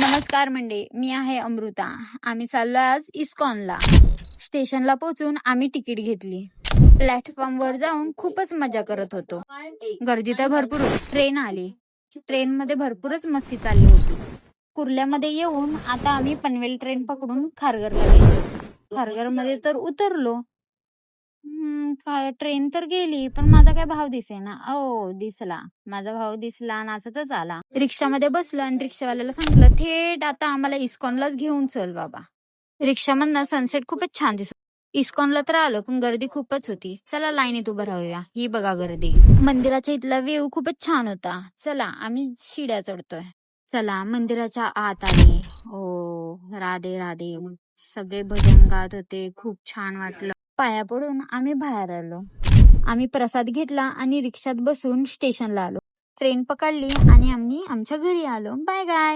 नमस्कार मंडळी, मी आहे अमृता. आम्ही चाललो आज इस्कॉनला. स्टेशनला पोहोचून आम्ही तिकीट घेतली. प्लॅटफॉर्मवर जाऊन खूपच मजा करत होतो. गर्दी तर भरपूर होती. ट्रेन आली. ट्रेनमध्ये भरपूरच मस्ती चालली होती. कुर्ल्यामध्ये येऊन आता आम्ही पनवेल ट्रेन पकडून खारघरला गेलो. खारघरमध्ये तर उतरलो. काय ट्रेन तर गेली, पण माझा काय भाव दिसेना. दिसला, माझा भाव दिसला, नाचतच आला. रिक्षामध्ये बसलो आणि रिक्षावाल्याला सांगितलं, थेट आता आम्हाला इस्कॉनलाच घेऊन चल बाबा. रिक्षामधनं सनसेट खूपच छान दिसत. इस्कॉनला तर आलो, पण गर्दी खूपच होती. चला लाईनीत उभं राहूया. ही बघा गर्दी. मंदिराच्या इथला व्ह्यू खूपच छान होता. चला आम्ही शिड्या चढतोय. चला मंदिराच्या आत आले. राधे राधे. सगळे भजन गात होते. खूप छान वाटलं. पाया पडून आम्ही बाहेर आलो. आम्ही प्रसाद घेतला आणि रिक्षात बसून स्टेशनला आलो. ट्रेन पकडली आणि आम्ही आमच्या घरी आलो. बाय गाय.